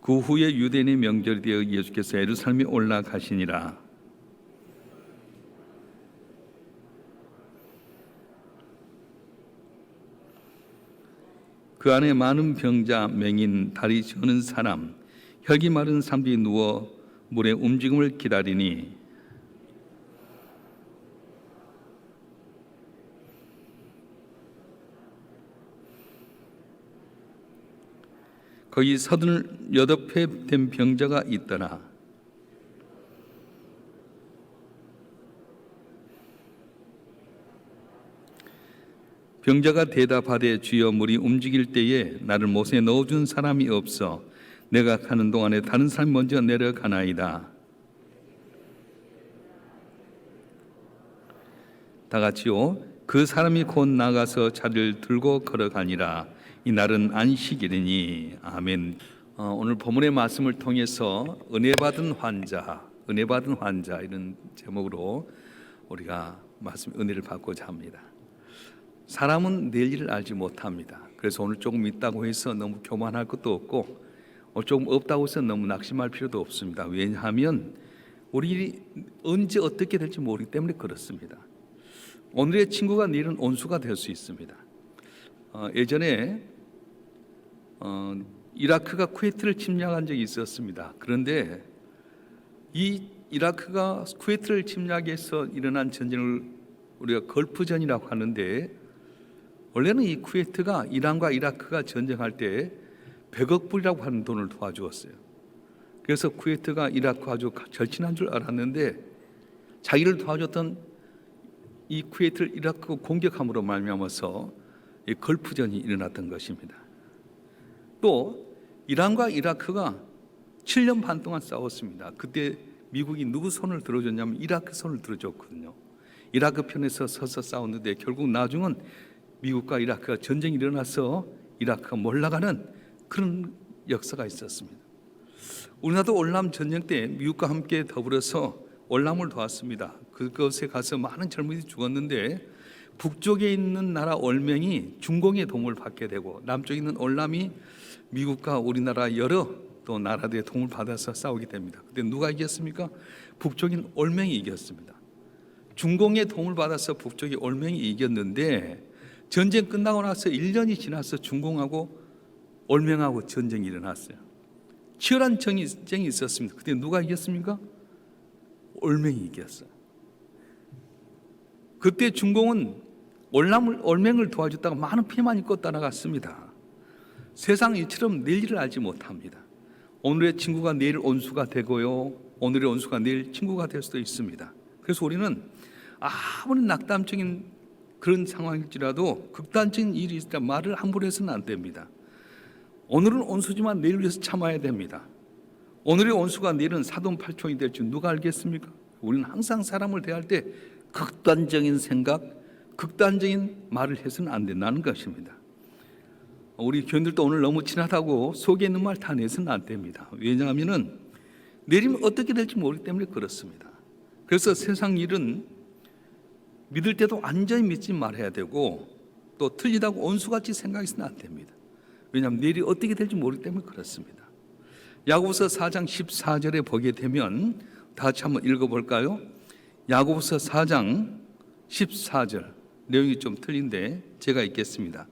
그 후에 유대인의 명절이 되어 예수께서 예루살렘에 올라가시니라. 그 안에 많은 병자, 맹인, 다리 저는 사람, 혈기 마른 사람들이 누워 물의 움직임을 기다리니 거기 38회 된 병자가 있더라. 병자가 대답하되 주여 물이 움직일 때에 나를 못에 넣어준 사람이 없어 내가 가는 동안에 다른 사람이 먼저 내려가나이다. 다 같이요. 그 사람이 곧 나가서 자리를 들고 걸어가니라. 이날은 안식일이니. 아멘. 오늘 본문의 말씀을 통해서 은혜 받은 환자 이런 제목으로 우리가 은혜를 받고자 합니다. 사람은 내일을 알지 못합니다. 그래서 오늘 조금 있다고 해서 너무 교만할 것도 없고 오늘 조금 없다고 해서 너무 낙심할 필요도 없습니다. 왜냐하면 우리 언제 어떻게 될지 모르기 때문에 그렇습니다. 오늘의 친구가 내일은 온수가 될 수 있습니다. 예전에 이라크가 쿠웨이트를 침략한 적이 있었습니다. 그런데 이 이라크가 쿠웨이트를 침략해서 일어난 전쟁을 우리가 걸프전이라고 하는데, 원래는 이 쿠웨이트가 이란과 이라크가 전쟁할 때 100억 불이라고 하는 돈을 도와주었어요. 그래서 쿠웨이트가 이라크와 아주 절친한 줄 알았는데 자기를 도와줬던 이 쿠웨이트를 이라크가 공격함으로 말미암아서 이 걸프전이 일어났던 것입니다. 또 이란과 이라크가 7년 반 동안 싸웠습니다. 그때 미국이 누구 손을 들어줬냐면 이라크 손을 들어줬거든요. 이라크 편에서 서서 싸웠는데 결국 나중은 미국과 이라크가 전쟁이 일어나서 이라크가 몰락하는 그런 역사가 있었습니다. 우리나라도 올남 전쟁 때 미국과 함께 더불어서 올남을 도왔습니다. 그것에 가서 많은 젊은이들이 죽었는데 북쪽에 있는 나라 올맹이 중공의 도움을 받게 되고 남쪽에 있는 올남이 미국과 우리나라 여러 또 나라들의 도움을 받아서 싸우게 됩니다. 그때 누가 이겼습니까? 북쪽인 올맹이 이겼습니다. 중공의 도움을 받아서 북쪽이 올맹이 이겼는데 전쟁 끝나고 나서 1년이 지나서 중공하고 올맹하고 전쟁이 일어났어요. 치열한 전쟁이 있었습니다. 그때 누가 이겼습니까? 올맹이 이겼어요. 그때 중공은 올맹을 도와줬다가 많은 피해만 입고 따라갔습니다. 세상 이처럼 내일을 알지 못합니다. 오늘의 친구가 내일 온수가 되고요, 오늘의 온수가 내일 친구가 될 수도 있습니다. 그래서 우리는 아무리 낙담적인 그런 상황일지라도 극단적인 일이 있을 때 말을 함부로 해서는 안 됩니다. 오늘은 온수지만 내일 위해서 참아야 됩니다. 오늘의 온수가 내일은 사돈팔촌이 될지 누가 알겠습니까? 우리는 항상 사람을 대할 때 극단적인 생각, 극단적인 말을 해서는 안 된다는 것입니다. 우리 교인들도 오늘 너무 친하다고 속에 있는 말 다 내서는 안 됩니다. 왜냐하면 내일이면 어떻게 될지 모르기 때문에 그렇습니다. 그래서 세상 일은 믿을 때도 완전히 믿지 말아야 되고 또 틀리다고 온수같이 생각해서는 안 됩니다. 왜냐하면 내일이 어떻게 될지 모르기 때문에 그렇습니다. 야고보서 4장 14절에 보게 되면 다 같이 한번 읽어볼까요? 야고보서 4장 14절 내용이 좀 틀린데 제가 읽겠습니다.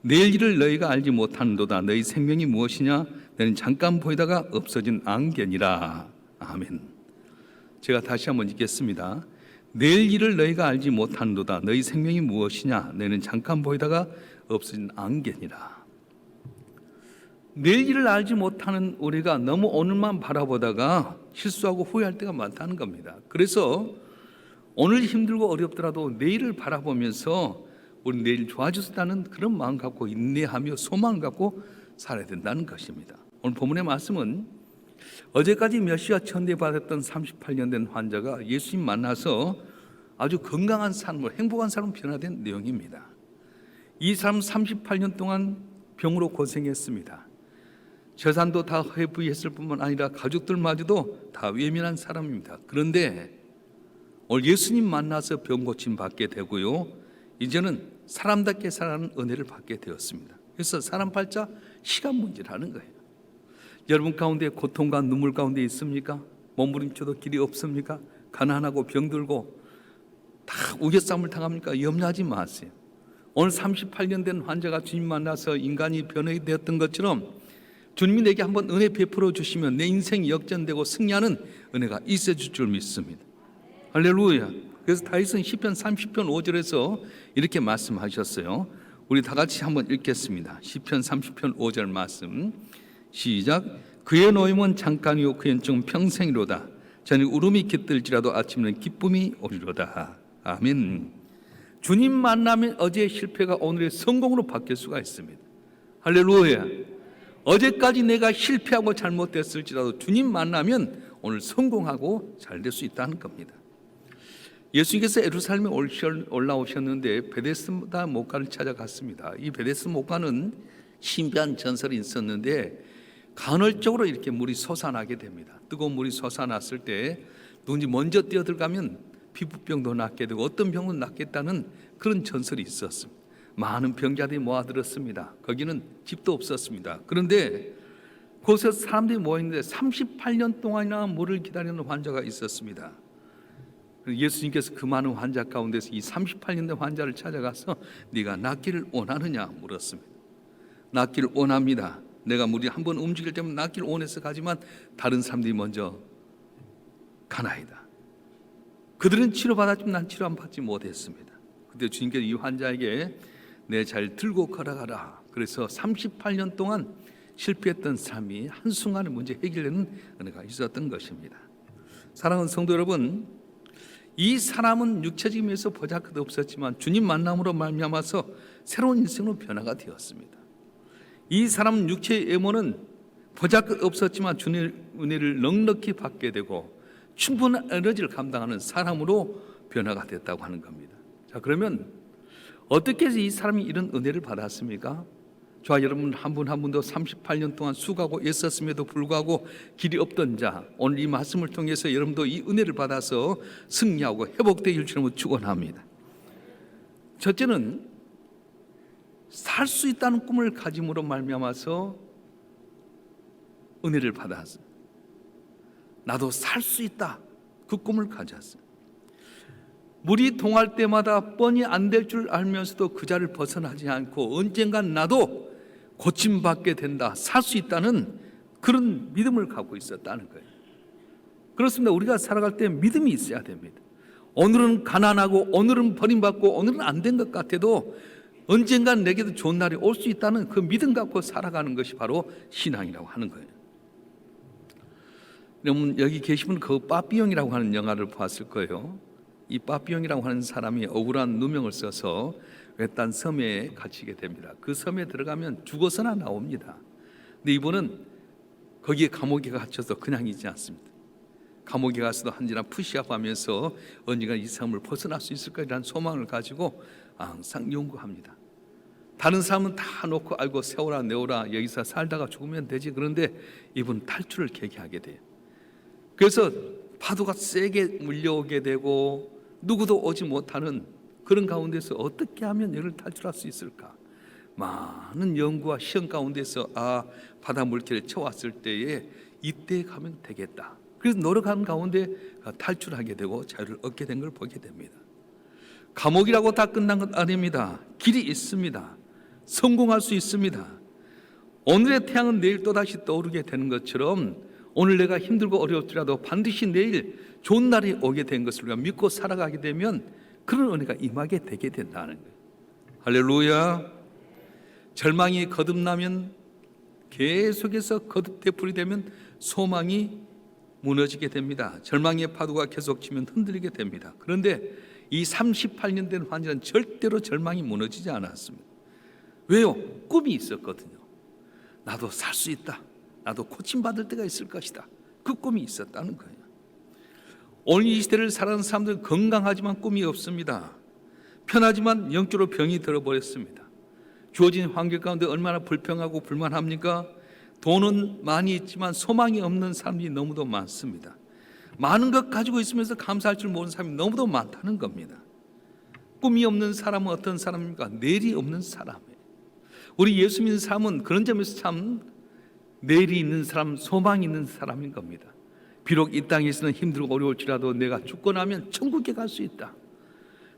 내일 일을 너희가 알지 못하는도다. 너희 생명이 무엇이냐? 너희는 잠깐 보이다가 없어진 안개니라. 아멘. 제가 다시 한번 읽겠습니다. 내일 일을 너희가 알지 못하는도다. 너희 생명이 무엇이냐? 너희는 잠깐 보이다가 없어진 안개니라. 내일 일을 알지 못하는 우리가 너무 오늘만 바라보다가 실수하고 후회할 때가 많다는 겁니다. 그래서 오늘 힘들고 어렵더라도 내일을 바라보면서 우리 내일 좋아졌다는 그런 마음 갖고 인내하며 소망을 갖고 살아야 된다는 것입니다. 오늘 본문의 말씀은 어제까지 메시아 천대받았던 38년 된 환자가 예수님 만나서 아주 건강한 삶을, 행복한 삶으로 변화된 내용입니다. 이 사람 38년 동안 병으로 고생했습니다. 재산도 다 회부했을 뿐만 아니라 가족들마저도 다 외면한 사람입니다. 그런데 오늘 예수님 만나서 병 고침 받게 되고요, 이제는 사람답게 살아가는 은혜를 받게 되었습니다. 그래서 사람 팔자 시간 문제라는 거예요. 여러분 가운데 고통과 눈물 가운데 있습니까? 몸부림쳐도 길이 없습니까? 가난하고 병들고 다 우겨쌈을 당합니까? 염려하지 마세요. 오늘 38년 된 환자가 주님 만나서 인간이 변화되었던 것처럼 주님이 내게 한번 은혜 베풀어 주시면 내 인생이 역전되고 승리하는 은혜가 있어질 줄 믿습니다. 할렐루야. 그래서 다윗은 시편 30편 5절에서 이렇게 말씀하셨어요. 우리 다 같이 한번 읽겠습니다. 시편 30편 5절 말씀 시작. 그의 노임은 잠깐이요 그의 영증은 평생이로다. 저녁 울음이 깃들지라도 아침에는 기쁨이 오리로다. 아멘. 주님 만나면 어제의 실패가 오늘의 성공으로 바뀔 수가 있습니다. 할렐루야. 어제까지 내가 실패하고 잘못됐을지라도 주님 만나면 오늘 성공하고 잘 될 수 있다는 겁니다. 예수님께서 예루살렘에 올라오셨는데 베데스다 목가를 찾아갔습니다. 이 베데스다 목가는 신비한 전설이 있었는데 간헐적으로 이렇게 물이 솟아나게 됩니다. 뜨거운 물이 솟아났을 때 누군지 먼저 뛰어들어가면 피부병도 낫게 되고 어떤 병은 낫겠다는 그런 전설이 있었습니다. 많은 병자들이 모아들었습니다. 거기는 집도 없었습니다. 그런데 그곳에 사람들이 모였는데 38년 동안이나 물을 기다리는 환자가 있었습니다. 예수님께서 그 많은 환자 가운데서 이 38년 된 환자를 찾아가서 네가 낫기를 원하느냐 물었습니다. 낫기를 원합니다. 내가 물이 한번 움직일 때면 낫기를 원해서 가지만 다른 사람들이 먼저 가나이다. 그들은 치료받았지만 난 치료 안 받지 못했습니다. 그때 주님께서 이 환자에게 내 잘 들고 걸어가라. 그래서 38년 동안 실패했던 삶이 한순간에 문제 해결되는 은혜가 있었던 것입니다. 사랑하는 성도 여러분, 이 사람은 육체적인 면에서 보잘것 없었지만 주님 만남으로 말미암아서 새로운 인생으로 변화가 되었습니다. 이 사람은 육체의 외모는 보잘것 없었지만 주님의 은혜를 넉넉히 받게 되고 충분한 에너지를 감당하는 사람으로 변화가 됐다고 하는 겁니다. 자, 그러면 어떻게 해서 이 사람이 이런 은혜를 받았습니까? 저와 여러분 한 분 한 분도 38년 동안 수고하고 애썼음에도 불구하고 길이 없던 자, 오늘 이 말씀을 통해서 여러분도 이 은혜를 받아서 승리하고 회복되길 주님으로 축원합니다. 첫째는 살 수 있다는 꿈을 가짐으로 말미암아서 은혜를 받았어요. 나도 살 수 있다, 그 꿈을 가졌어요. 물이 동할 때마다 뻔히 안 될 줄 알면서도 그 자리를 벗어나지 않고 언젠간 나도 고침받게 된다, 살 수 있다는 그런 믿음을 갖고 있었다는 거예요. 그렇습니다. 우리가 살아갈 때 믿음이 있어야 됩니다. 오늘은 가난하고 오늘은 버림받고 오늘은 안 된 것 같아도 언젠간 내게도 좋은 날이 올 수 있다는 그 믿음 갖고 살아가는 것이 바로 신앙이라고 하는 거예요. 여러분 여기 계신 분은 그 빠삐용이라고 하는 영화를 보았을 거예요. 이 빠삐용이라고 하는 사람이 억울한 누명을 써서 외딴 섬에 갇히게 됩니다. 그 섬에 들어가면 죽어서나 나옵니다. 근데 이분은 거기에 감옥에 갇혀서 그냥 있지 않습니다. 감옥에 가서도 한지나 푸시업하면서 언젠가 이 섬을 벗어날 수 있을 거라는 소망을 가지고 항상 연구합니다. 다른 사람은 다 놓고 알고 세워라 내오라 여기서 살다가 죽으면 되지. 그런데 이분 탈출을 계기하게 돼요. 그래서 파도가 세게 물려오게 되고 누구도 오지 못하는 그런 가운데서 어떻게 하면 여기를 탈출할 수 있을까? 많은 연구와 시험 가운데서 바다 물결에 쳐왔을 때에 이때 가면 되겠다. 그래서 노력하는 가운데 탈출하게 되고 자유를 얻게 된 걸 보게 됩니다. 감옥이라고 다 끝난 건 아닙니다. 길이 있습니다. 성공할 수 있습니다. 오늘의 태양은 내일 또다시 떠오르게 되는 것처럼 오늘 내가 힘들고 어려울지라도 반드시 내일 좋은 날이 오게 된 것을 우리가 믿고 살아가게 되면 그런 은혜가 임하게 되게 된다는 거예요. 할렐루야. 절망이 거듭나면 계속해서 거듭되풀이 되면 소망이 무너지게 됩니다. 절망의 파도가 계속 치면 흔들리게 됩니다. 그런데 이 38년 된 환자는 절대로 절망이 무너지지 않았습니다. 왜요? 꿈이 있었거든요. 나도 살 수 있다. 나도 고침받을 때가 있을 것이다. 그 꿈이 있었다는 거예요. 오늘 이 시대를 살아가는 사람들은 건강하지만 꿈이 없습니다. 편하지만 영적으로 병이 들어버렸습니다. 주어진 환경 가운데 얼마나 불평하고 불만합니까? 돈은 많이 있지만 소망이 없는 사람이 너무도 많습니다. 많은 것 가지고 있으면서 감사할 줄 모르는 사람이 너무도 많다는 겁니다. 꿈이 없는 사람은 어떤 사람입니까? 내일이 없는 사람이에요. 우리 예수 믿는 사람은 그런 점에서 참 내일이 있는 사람, 소망이 있는 사람인 겁니다. 비록 이 땅에서는 힘들고 어려울지라도 내가 죽고 나면 천국에 갈 수 있다.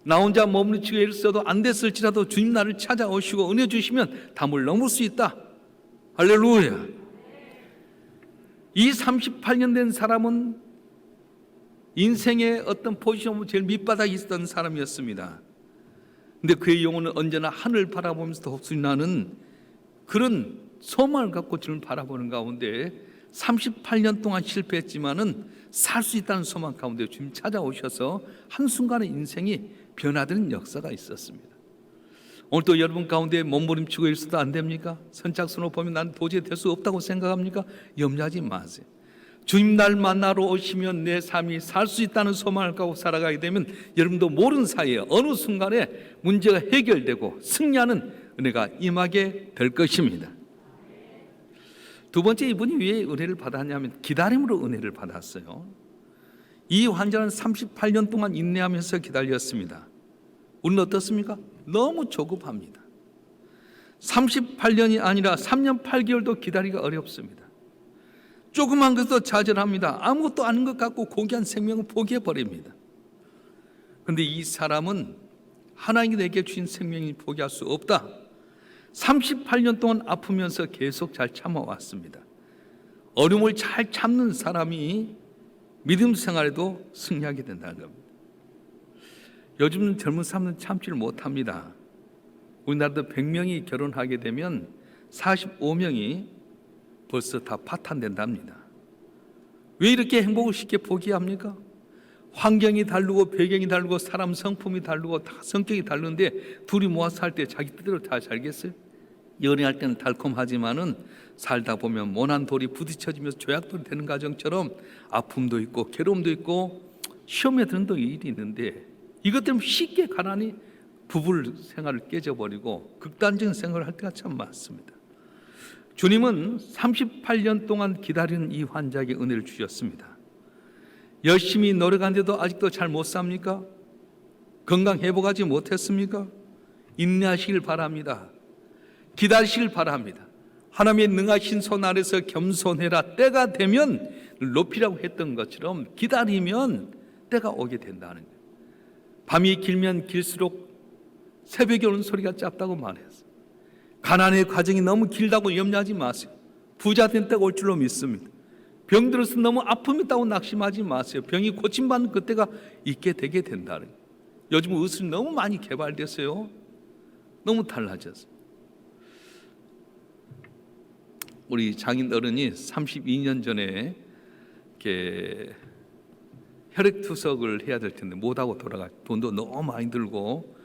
나 혼자 머무르치고 애를 써도 안 됐을지라도 주님 나를 찾아오시고 은혜 주시면 담을 넘을 수 있다. 할렐루야. 이 38년 된 사람은 인생의 어떤 포지션으로 제일 밑바닥에 있었던 사람이었습니다. 근데 그의 영혼은 언제나 하늘 바라보면서 덕순나는 그런 소망을 갖고 주님을 바라보는 가운데 38년 동안 실패했지만은 살 수 있다는 소망 가운데 주님 찾아오셔서 한순간에 인생이 변화되는 역사가 있었습니다. 오늘 또 여러분 가운데 몸부림치고 있어도 안 됩니까? 선착순을 보면 난 도저히 될 수 없다고 생각합니까? 염려하지 마세요. 주님 날 만나러 오시면 내 삶이 살 수 있다는 소망을 갖고 살아가게 되면 여러분도 모르는 사이에 어느 순간에 문제가 해결되고 승리하는 은혜가 임하게 될 것입니다. 두 번째, 이분이 왜 은혜를 받았냐면 기다림으로 은혜를 받았어요. 이 환자는 38년 동안 인내하면서 기다렸습니다. 우리는 어떻습니까? 너무 조급합니다. 38년이 아니라 3년 8개월도 기다리기가 어렵습니다. 조그만 것도 좌절합니다. 아무것도 아닌 것 같고 고귀한 생명을 포기해버립니다. 그런데 이 사람은 하나님이 내게 주신 생명이 포기할 수 없다. 38년 동안 아프면서 계속 잘 참아왔습니다. 어려움을 잘 참는 사람이 믿음 생활에도 승리하게 된다는 겁니다. 요즘 젊은 사람들은 참지를 못합니다. 우리나라도 100명이 결혼하게 되면 45명이 벌써 다 파탄된답니다. 왜 이렇게 행복을 쉽게 포기합니까? 환경이 다르고 배경이 다르고 사람 성품이 다르고 다 성격이 다른데 둘이 모아서 살 때 자기 뜻대로 다 살겠어요? 연애할 때는 달콤하지만은 살다 보면 모난 돌이 부딪혀지면서 조약돌이 되는 과정처럼 아픔도 있고 괴로움도 있고 시험에 드는 또 일이 있는데 이것 때문에 쉽게 가난이 부부 생활을 깨져버리고 극단적인 생활을 할 때가 참 많습니다. 주님은 38년 동안 기다리는 이 환자에게 은혜를 주셨습니다. 열심히 노력하는데도 아직도 잘 못 삽니까? 건강 회복하지 못했습니까? 인내하시길 바랍니다. 기다리시길 바랍니다. 하나님의 능하신 손 아래서 겸손해라. 때가 되면 높이라고 했던 것처럼 기다리면 때가 오게 된다는 거예요. 밤이 길면 길수록 새벽에 오는 소리가 짧다고 말했어요. 가난의 과정이 너무 길다고 염려하지 마세요. 부자 된 때가 올 줄로 믿습니다. 병들어서 너무 아픔이 있다고 낙심하지 마세요. 병이 고침받는 그때가 있게 되게 된다는 거예요. 요즘 의술이 너무 많이 개발됐어요. 너무 달라졌어요. 우리 장인 어른이 32년 전에 이렇게 혈액투석을 해야 될 텐데 못하고 돌아가. 돈도 너무 많이 들고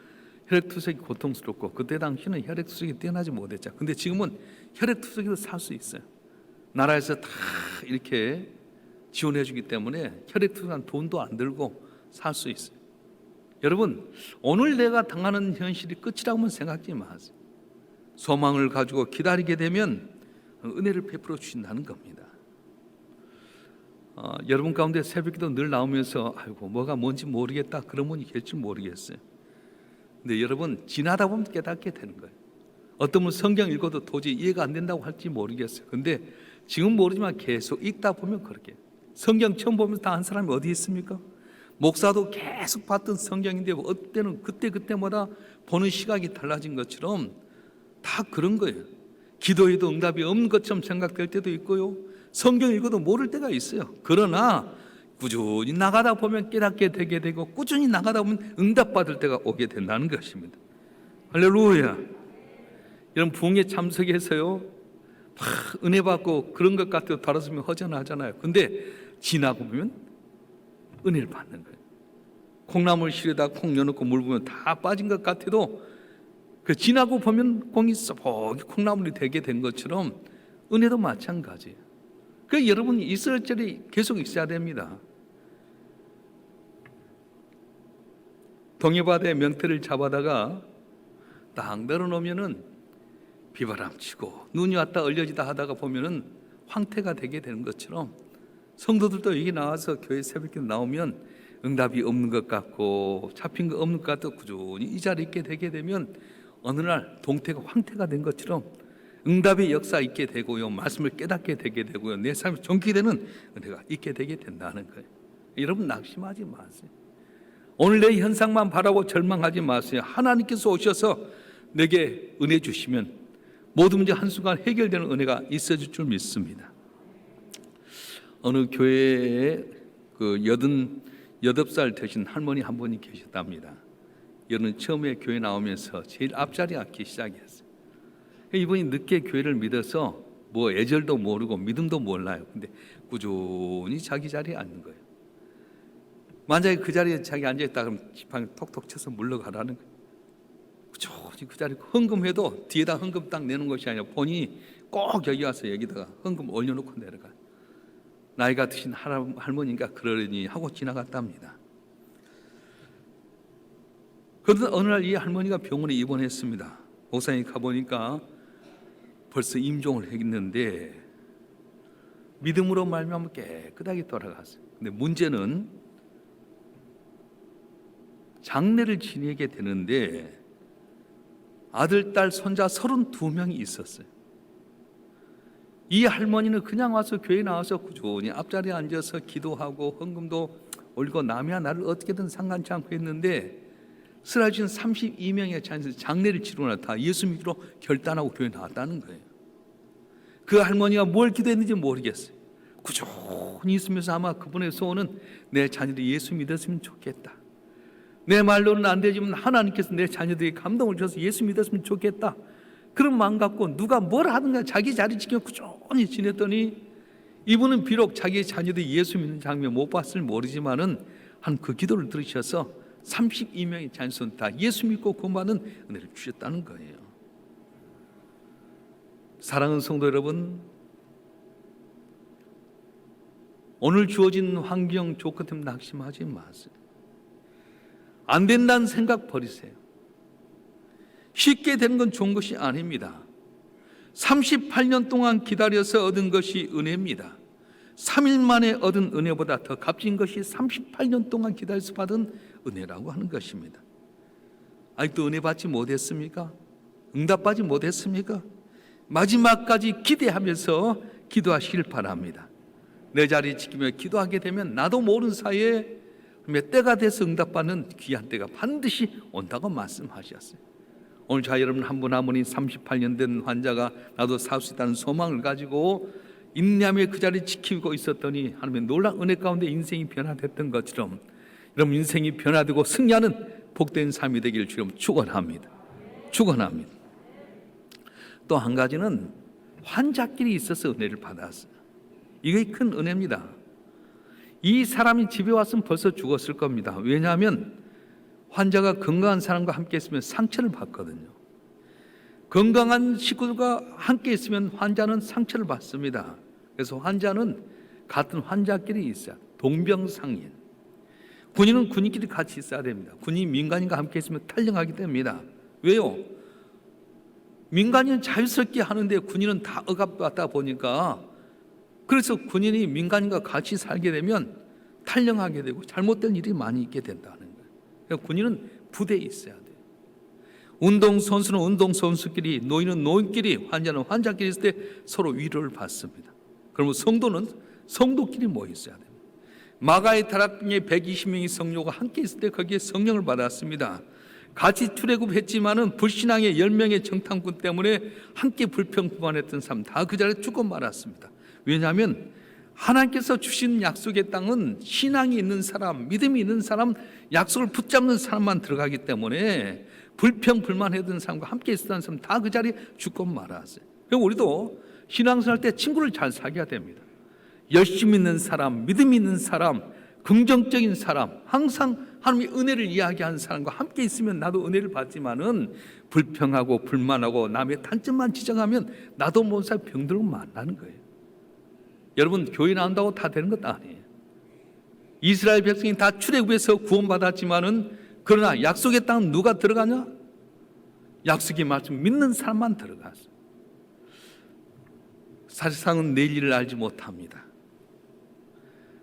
혈액투석이 고통스럽고 그때 당시는 혈액투석이 뛰어나지 못했죠. 근데 지금은 혈액투석에도 살 수 있어요. 나라에서 다 이렇게 지원해 주기 때문에 혈액투석은 돈도 안 들고 살 수 있어요. 여러분, 오늘 내가 당하는 현실이 끝이라고만 생각하지 마세요. 소망을 가지고 기다리게 되면 은혜를 베풀어 주신다는 겁니다. 여러분 가운데 새벽기도 늘 나오면서 아이고 뭐가 뭔지 모르겠다 그런 분이 계실지 모르겠어요. 근데 여러분 지나다 보면 깨닫게 되는 거예요. 어떤 분은 성경 읽어도 도저히 이해가 안 된다고 할지 모르겠어요. 근데 지금 모르지만 계속 읽다 보면 그렇게 성경 처음 보면서 다 한 사람이 어디 있습니까? 목사도 계속 봤던 성경인데 어떤 때는 그때마다 보는 시각이 달라진 것처럼 다 그런 거예요. 기도해도 응답이 없는 것처럼 생각될 때도 있고요. 성경 읽어도 모를 때가 있어요. 그러나 꾸준히 나가다 보면 깨닫게 되게 되고 꾸준히 나가다 보면 응답받을 때가 오게 된다는 것입니다. 할렐루야. 이런 부흥에 참석해서요 막 은혜 받고 그런 것 같아도 다뤘으면 허전하잖아요. 근데 지나고 보면 은혜를 받는 거예요. 콩나물 실에다 콩 넣어놓고 물 부으면 다 빠진 것 같아도 그 지나고 보면 콩이 썩이 콩나물이 되게 된 것처럼 은혜도 마찬가지예요. 그 여러분이 있을 자리 계속 있어야 됩니다. 동해바다에 명태를 잡아다가 딱 내려놓으면은 비바람 치고 눈이 왔다 얼려지다 하다가 보면은 황태가 되게 되는 것처럼 성도들도 여기 나와서 교회 새벽에 나오면 응답이 없는 것 같고 잡힌 거 없는 것 같고 꾸준히 이 자리에 있게 되게 되면 어느 날 동태가 황태가 된 것처럼 응답의 역사 있게 되고요, 말씀을 깨닫게 되게 되고요, 내 삶이 정기되는 은혜가 있게 되게 된다는 거예요. 여러분 낙심하지 마세요. 오늘 내 현상만 바라고 절망하지 마세요. 하나님께서 오셔서 내게 은혜 주시면 모든 문제 한순간 해결되는 은혜가 있어질 줄 믿습니다. 어느 교회에 그 88살 되신 할머니 한 분이 계셨답니다. 여러분 처음에 교회 나오면서 제일 앞자리에 앉기 시작했어요. 이분이 늦게 교회를 믿어서 뭐 애절도 모르고 믿음도 몰라요. 근데 꾸준히 자기 자리에 앉는 거예요. 만약에 그 자리에 자기 앉아있다 그러면 지팡이 톡톡 쳐서 물러가라는 거예요. 꾸준히 그 자리에 헌금해도 뒤에다 헌금 딱 내는 것이 아니라 본인이 꼭 여기 와서 여기다가 헌금 올려놓고 내려가요. 나이가 드신 할머니가 그러려니 하고 지나갔답니다. 그러던 어느 날 이 할머니가 병원에 입원했습니다. 목사님 가보니까 벌써 임종을 했는데 믿음으로 말미암아 깨끗하게 돌아갔어요. 근데 문제는 장례를 지내게 되는데 아들, 딸, 손자 32명이 있었어요. 이 할머니는 그냥 와서 교회 나와서 꾸준히 앞자리에 앉아서 기도하고 헌금도 올리고 남이야 나를 어떻게든 상관치 않고 했는데 쓰러진 32명의 자녀에서 장례를 치르고 다 예수 믿기로 결단하고 교회 나왔다는 거예요. 그 할머니가 뭘 기도했는지 모르겠어요. 꾸준히 있으면서 아마 그분의 소원은 내 자녀들이 예수 믿었으면 좋겠다. 내 말로는 안 되지만 하나님께서 내 자녀들에게 감동을 줘서 예수 믿었으면 좋겠다. 그런 마음 갖고 누가 뭘 하든가 자기 자리 지켜 꾸준히 지냈더니 이분은 비록 자기 자녀들이 예수 믿는 장면 못 봤을 모르지만은 한 그 기도를 들으셔서 32명의 자녀손 다 예수 믿고 구원받는 은혜를 주셨다는 거예요. 사랑하는 성도 여러분, 오늘 주어진 환경 조건 때문에 낙심하지 마세요. 안 된다는 생각 버리세요. 쉽게 되는 건 좋은 것이 아닙니다. 38년 동안 기다려서 얻은 것이 은혜입니다. 3일 만에 얻은 은혜보다 더 값진 것이 38년 동안 기다려서 받은 은혜라고 하는 것입니다. 아직도 은혜 받지 못했습니까? 응답받지 못했습니까? 마지막까지 기대하면서 기도하시길 바랍니다. 내 자리 지키며 기도하게 되면 나도 모르는 사이에 몇 때가 돼서 응답받는 귀한 때가 반드시 온다고 말씀하셨어요. 오늘 자 여러분 한 분 한 분이 38년 된 환자가 나도 살 수 있다는 소망을 가지고 인내하며 그 자리를 지키고 있었더니 하나님의 놀라운 은혜 가운데 인생이 변화됐던 것처럼 여러분 인생이 변화되고 승리하는 복된 삶이 되기를 주님 축원합니다. 축원합니다. 또 한 가지는 환자끼리 있어서 은혜를 받았어요. 이게 큰 은혜입니다. 이 사람이 집에 왔으면 벌써 죽었을 겁니다. 왜냐하면 환자가 건강한 사람과 함께 있으면 상처를 받거든요. 건강한 식구들과 함께 있으면 환자는 상처를 받습니다. 그래서 환자는 같은 환자끼리 있어야 동병상련. 군인은 군인끼리 같이 있어야 됩니다. 군인이 민간인과 함께 있으면 탈영하게 됩니다. 왜요? 민간인은 자유스럽게 하는데 군인은 다 억압받다 보니까 그래서 군인이 민간인과 같이 살게 되면 탈영하게 되고 잘못된 일이 많이 있게 된다는 거예요. 그러니까 군인은 부대에 있어야 돼요. 운동선수는 운동선수끼리, 노인은 노인끼리, 환자는 환자끼리 있을 때 서로 위로를 받습니다. 그러면 성도는 성도끼리 모여 있어야 됩니다. 마가의 다락방에 120명의 성도가 함께 있을 때 거기에 성령을 받았습니다. 같이 출애굽했지만은 불신앙의 10명의 정탐꾼 때문에 함께 불평불만했던 사람 다 그 자리에 죽고 말았습니다. 왜냐하면 하나님께서 주신 약속의 땅은 신앙이 있는 사람, 믿음이 있는 사람, 약속을 붙잡는 사람만 들어가기 때문에 불평불만했던 사람과 함께 있었던 사람 다 그 자리에 죽고 말았어요. 그럼 우리도 신앙생활 때 친구를 잘 사귀어야 됩니다. 열심히 있는 사람, 믿음 있는 사람, 긍정적인 사람, 항상 하나님의 은혜를 이야기하는 사람과 함께 있으면 나도 은혜를 받지만은 불평하고 불만하고 남의 단점만 지적하면 나도 모르는 사람 병들고 만나는 거예요. 여러분 교회 나온다고 다 되는 것도 아니에요. 이스라엘 백성이 다 출애굽에서 구원받았지만은 그러나 약속의 땅은 누가 들어가냐? 약속의 말씀 믿는 사람만 들어갔어. 사실상은 내일 일을 알지 못합니다.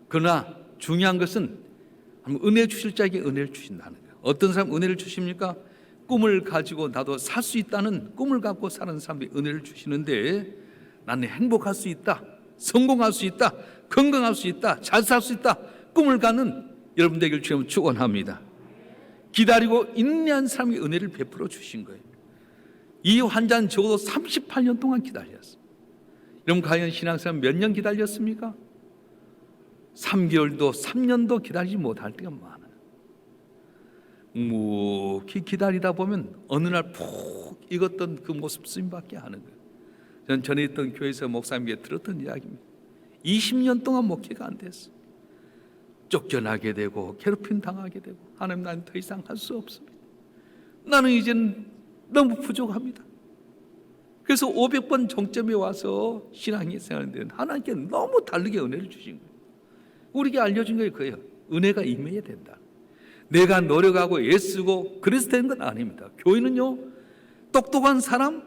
그러나 중요한 것은 은혜 주실 자에게 은혜를 주신다는 거예요. 어떤 사람 은혜를 주십니까? 꿈을 가지고 나도 살 수 있다는 꿈을 갖고 사는 사람들이 은혜를 주시는데, 나는 행복할 수 있다, 성공할 수 있다, 건강할 수 있다, 잘 살 수 있다 꿈을 갖는 여러분 되길 주님 축원합니다. 기다리고 인내한 사람에게 은혜를 베풀어 주신 거예요. 이 환자는 적어도 38년 동안 기다렸어요. 여러분 과연 신앙생활 몇 년 기다렸습니까? 3개월도 3년도 기다리지 못할 때가 많아요. 묵묵히 기다리다 보면 어느 날 푹 익었던 그 모습 쓰임받게 하는 거예요. 저는 전에 있던 교회에서 목사님께 들었던 이야기입니다. 20년 동안 목회가 안 됐어요. 쫓겨나게 되고 괴롭힘 당하게 되고, 하나님 나는 더 이상 할 수 없습니다. 나는 이제는 너무 부족합니다. 그래서 500번 정점에 와서 신앙생활을 하나님께 너무 다르게 은혜를 주신 거예요. 우리에게 알려준 게 그예요. 은혜가 임해야 된다. 내가 노력하고 애쓰고 그래서 되는 건 아닙니다. 교회는요, 똑똑한 사람,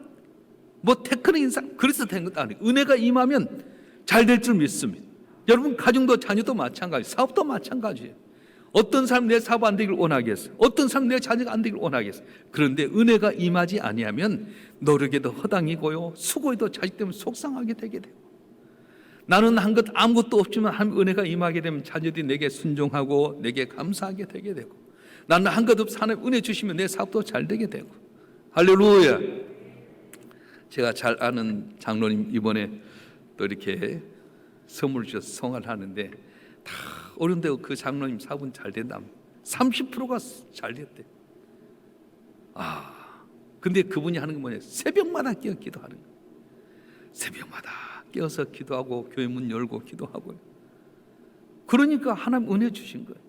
테크닉인 사람 그래서 되는 것도 아니에요. 은혜가 임하면 잘 될 줄 믿습니다. 여러분 가정도 자녀도 마찬가지, 사업도 마찬가지예요. 어떤 사람 내 사업 안 되길 원하겠어요. 어떤 사람 내 자녀가 안 되길 원하겠어요. 그런데 은혜가 임하지 아니하면 노력에도 허당이고요, 수고에도 자식 때문에 속상하게 되게 돼요. 나는 한 것 아무것도 없지만 하나님 은혜가 임하게 되면 자녀들이 내게 순종하고 내게 감사하게 되게 되고, 나는 한 것 없어 하나님 은혜 주시면 내 사업도 잘 되게 되고. 할렐루야. 제가 잘 아는 장로님 이번에 또 이렇게 선물 주셔서 성화를 하는데 다 어른데 그 장로님 사업은 잘 된다. 30%가 잘 됐대. 근데 그분이 하는 게 뭐냐? 새벽마다 깨어 기도하는 거예요. 새벽마다 깨어서 기도하고 교회 문 열고 기도하고요. 그러니까 하나님 은혜 주신 거예요.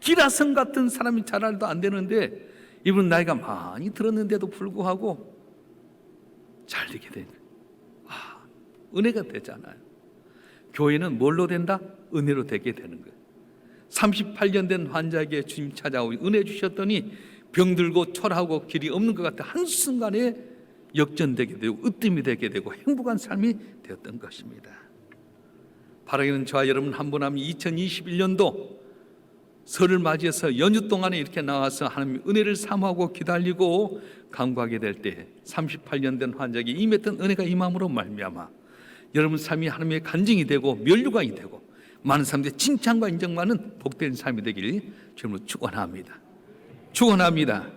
기라성 같은 사람이 잘해도 안 되는데 이분은 나이가 많이 들었는데도 불구하고 잘 되게 된 거예요. 은혜가 되잖아요. 교회는 뭘로 된다? 은혜로 되게 되는 거예요. 38년 된 환자에게 주님 찾아오고 은혜 주셨더니 병들고 초라하고 길이 없는 것 같아 한순간에 역전되게 되고 으뜸이 되게 되고 행복한 삶이 되었던 것입니다. 바라기는 저와 여러분 한 분 하면 2021년도 설을 맞이해서 연휴 동안에 이렇게 나와서 하나님의 은혜를 사모하고 기다리고 간구하게 될 때 38년 된 환자에게 임했던 은혜가 임함으로 말미암아 여러분 삶이 하나님의 간증이 되고 면류관이 되고 많은 사람들의 칭찬과 인정받는 복된 삶이 되길 주님으로 축원합니다. 축원합니다.